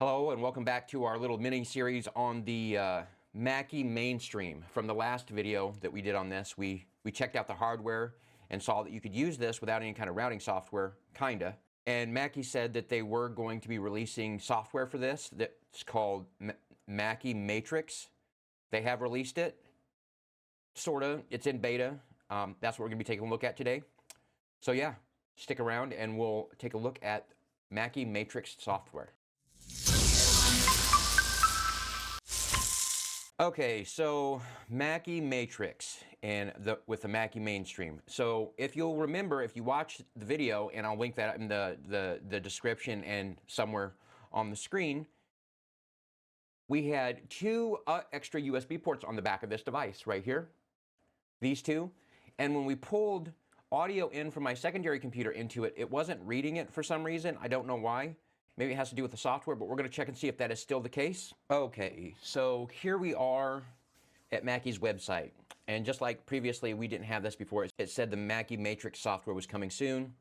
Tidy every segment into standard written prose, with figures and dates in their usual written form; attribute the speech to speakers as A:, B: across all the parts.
A: Hello and welcome back to our little mini series on the Mackie mainstream. From the last video that we did on this, we checked out the hardware and saw that you could use this without any kind of routing software, kinda. And Mackie said that they were going to be releasing software for this that's called Mackie Matrix. They have released it, sorta. It's in beta. That's what we're gonna be taking a look at today. So yeah, stick around and we'll take a look at Mackie Matrix software. Okay, so Mackie Matrix and with the Mackie mainstream. So if you'll remember, if you watched the video, and I'll link that in the description and somewhere on the screen, we had two extra USB ports on the back of this device right here, these two. And when we pulled audio in from my secondary computer into it, it wasn't reading it for some reason. I don't know why. Maybe it has to do with the software, but we're going to check and see if that is still the case. Okay, so here we are at Mackie's website. And just like previously, we didn't have this before. It said the Mackie Matrix software was coming soon.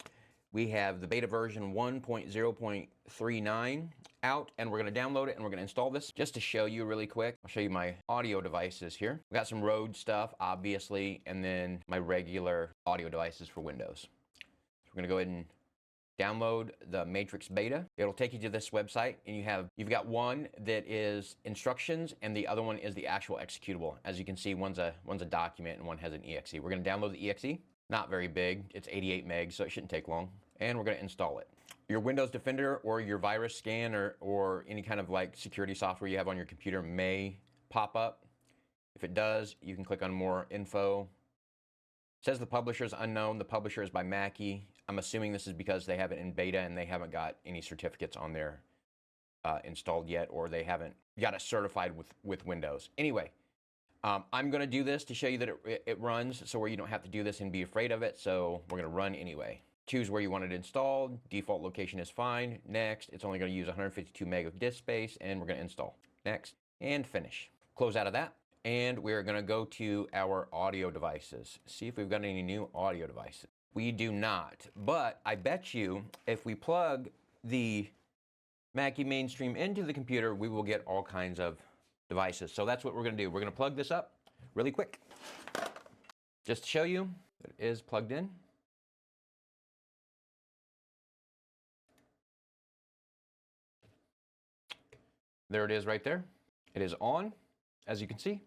A: We have the beta version 1.0.39 out, and we're going to download it and we're going to install this. Just to show you really quick, I'll show you my audio devices here. We got some Rode stuff, obviously, and then my regular audio devices for Windows. So we're going to go ahead and download the Matrix beta. It'll take you to this website, and you've got one that is instructions, and the other one is the actual executable. As you can see, one's a document and one has an exe. We're going to download the exe. Not very big. It's 88 megs, so it shouldn't take long. And we're going to install it. Your Windows Defender or your virus scan or any kind of like security software you have on your computer may pop up. If it does, you can click on more info. It says the publisher is unknown. The publisher is by Mackie. I'm assuming this is because they have it in beta and they haven't got any certificates on there installed yet, or they haven't got it certified with Windows. Anyway, I'm going to do this to show you that it runs, so where you don't have to do this and be afraid of it. So we're going to run anyway. Choose where you want it installed. Default location is fine. Next. It's only going to use 152 meg of disk space, and we're going to install. Next, and finish. Close out of that. And we're going to go to our audio devices. See if we've got any new audio devices. We do not, but I bet you if we plug the Mackie mainstream into the computer, we will get all kinds of devices. So that's what we're going to do. We're going to plug this up really quick. Just to show you that it is plugged in. There it is right there. It is on, as you can see.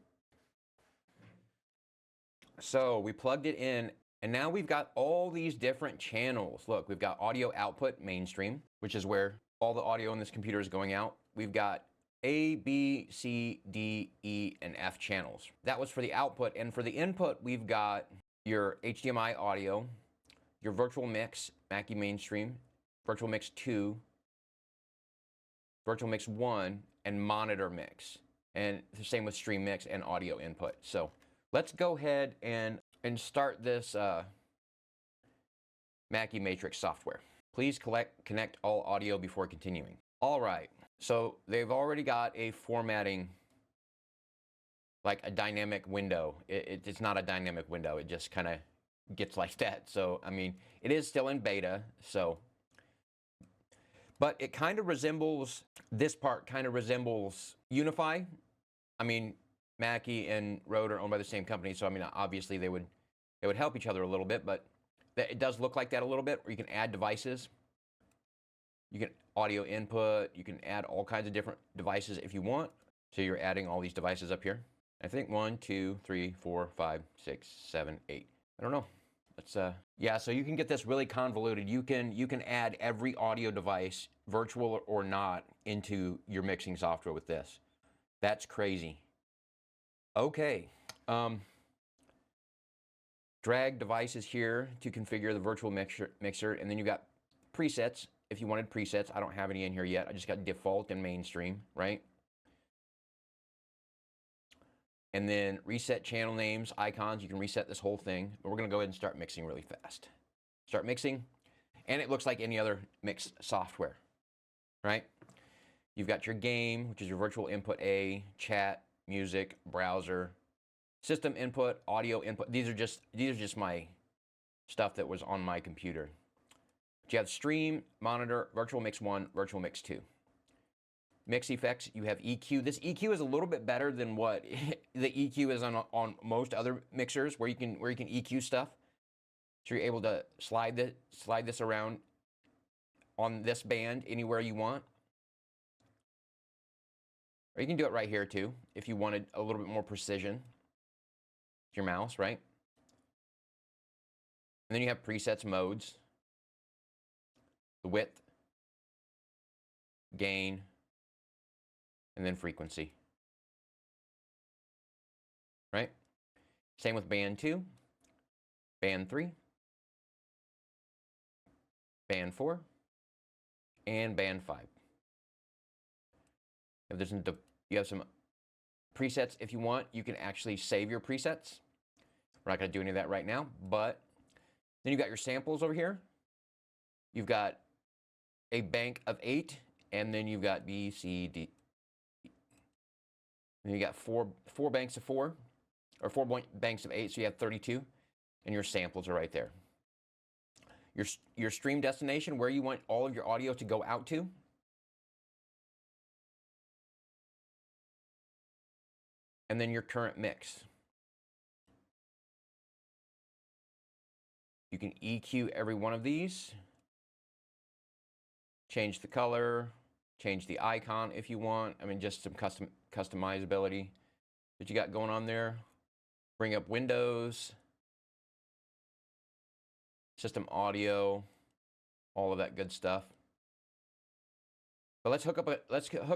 A: So we plugged it in, and now we've got all these different channels. Look, we've got audio output mainstream, which is where all the audio in this computer is going out. We've got A, B, C, D, E, and F channels. That was for the output. And for the input, we've got your HDMI audio, your virtual mix, Mackie mainstream, virtual mix 2, virtual mix 1, and monitor mix. And the same with stream mix and audio input. So let's go ahead and start this Mackie Matrix software. Please connect all audio before continuing. All right, so they've already got a formatting, like a dynamic window. It's not a dynamic window, it just kind of gets like that. So, I mean, it is still in beta, so. But it kind of resembles, this part kind of resembles Unify. I mean, Mackie and Rode are owned by the same company, so I mean, obviously they would help each other a little bit, but it does look like that a little bit, where you can add devices. You can audio input, you can add all kinds of different devices if you want. So you're adding all these devices up here. I think 1, 2, 3, 4, 5, 6, 7, 8. I don't know. Let's yeah, so you can get this really convoluted. You can add every audio device, virtual or not, into your mixing software with this. That's crazy. Okay, drag devices here to configure the virtual mixer, and then you got presets if you wanted presets. I don't have any in here yet. I just got default and mainstream, right? And then reset channel names, icons. You can reset this whole thing, but we're going to go ahead and start mixing really fast. Start mixing, and it looks like any other mix software, right? You've got your game, which is your virtual input A, chat, music, browser, system input, audio input. These are just my stuff that was on my computer. But you have stream, monitor, virtual mix 1, virtual mix 2. mix effects, you have EQ. This EQ is a little bit better than what the EQ is on most other mixers, where you can EQ stuff. So you're able to slide this around on this band anywhere you want. Or you can do it right here too, if you wanted a little bit more precision. Your mouse, right? And then you have presets, modes, the width, gain, and then frequency. Right? Same with band 2, band 3, band 4, and band 5. If there's you have some presets. If you want, you can actually save your presets. We're not going to do any of that right now, but then you've got your samples over here. You've got a bank of 8, and then you've got B, C, D. And you got four banks of 4, or 4 banks of 8, so you have 32, and your samples are right there. Your stream destination, where you want all of your audio to go out to. And then your current mix. You can EQ every one of these. Change the color, change the icon if you want. I mean, just some customizability that you got going on there. Bring up Windows, system audio, all of that good stuff. But let's hook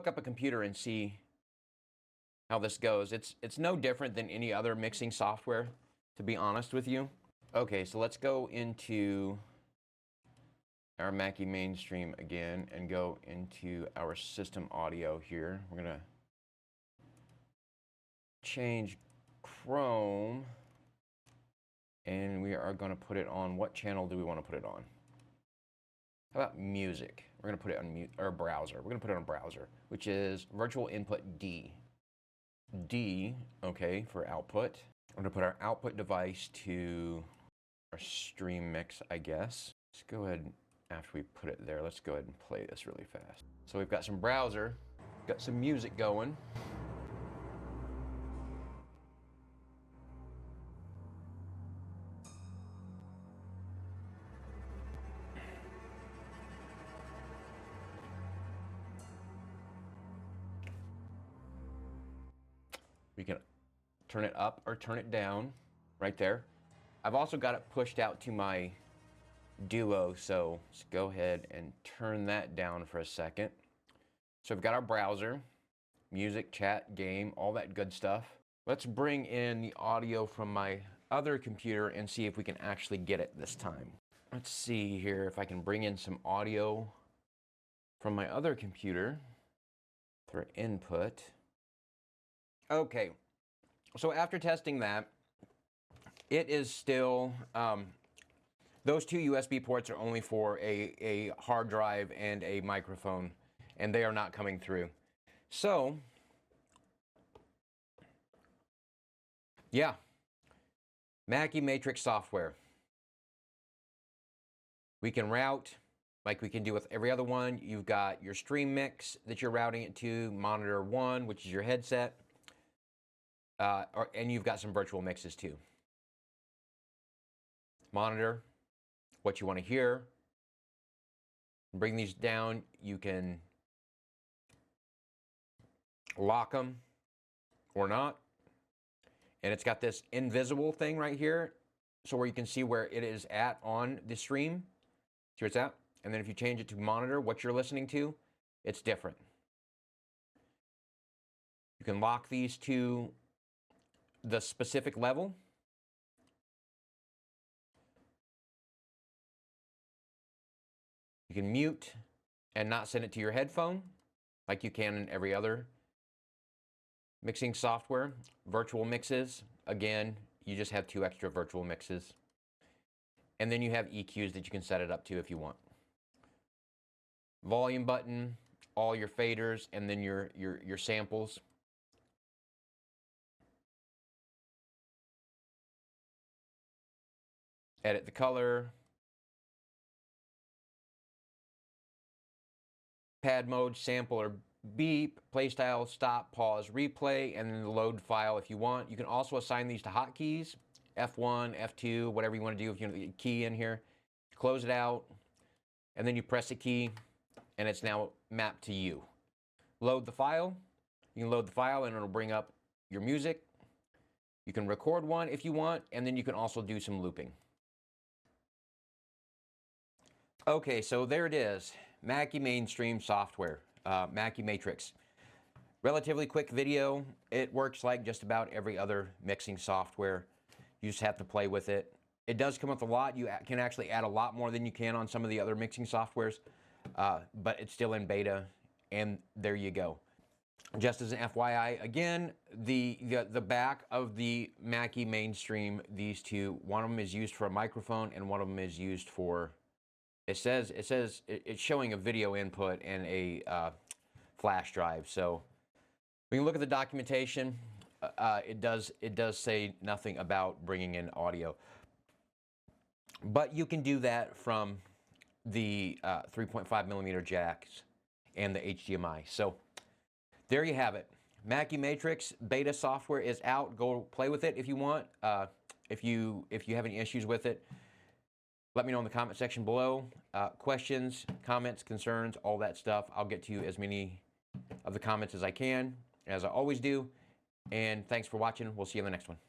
A: up a computer and see how this goes. It's no different than any other mixing software, to be honest with you. Okay, so let's go into our Mackie mainstream again and go into our system audio here. We're gonna change Chrome, and we are gonna put it on, what channel do we want to put it on? How about music? We're gonna put it on or browser. We're gonna put it on browser, which is virtual input D. D, okay, for output. We're gonna put our output device to our stream mix, I guess. Let's go ahead, after we put it there, let's go ahead and play this really fast. So we've got some browser, got some music going. We can turn it up or turn it down right there. I've also got it pushed out to my Duo, so let's go ahead and turn that down for a second. So we've got our browser, music, chat, game, all that good stuff. Let's bring in the audio from my other computer and see if we can actually get it this time. Let's see here if I can bring in some audio from my other computer for input. Okay, so after testing that, it is still, those two USB ports are only for a hard drive and a microphone, and they are not coming through. So, yeah, Mackie Matrix software. We can route like we can do with every other one. You've got your stream mix that you're routing it to, monitor 1, which is your headset. And you've got some virtual mixes too. Monitor what you want to hear. Bring these down. You can lock them or not. And it's got this invisible thing right here, so where you can see where it is at on the stream. See where it's at? And then if you change it to monitor what you're listening to, it's different. You can lock these to the specific level. You can mute and not send it to your headphone like you can in every other mixing software. Virtual mixes, again, you just have 2 extra virtual mixes. And then you have EQs that you can set it up to if you want. Volume button, all your faders, and then your samples. Edit the color. Pad mode, sample or beep, play style, stop, pause, replay, and then the load file if you want. You can also assign these to hotkeys, F1, F2, whatever you want to do. If you want the key in here, close it out, and then you press the key, and it's now mapped to you. Load the file. You can load the file, and it'll bring up your music. You can record one if you want, and then you can also do some looping. Okay, so there it is. Mackie mainstream software, Mackie Matrix. Relatively quick video. It works like just about every other mixing software. You just have to play with it. It does come with a lot. You can actually add a lot more than you can on some of the other mixing softwares, but it's still in beta, and there you go. Just as an FYI, again, the back of the Mackie mainstream, these two, one of them is used for a microphone and one of them is used for, it's showing a video input and a flash drive. So we can look at the documentation. It does say nothing about bringing in audio, but you can do that from the 3.5 millimeter jacks and the HDMI. So there you have it. Mackie Matrix beta software is out. Go play with it if you want. If you have any issues with it, let me know in the comment section below. Questions, comments, concerns, all that stuff. I'll get to you as many of the comments as I can, as I always do. And thanks for watching. We'll see you in the next one.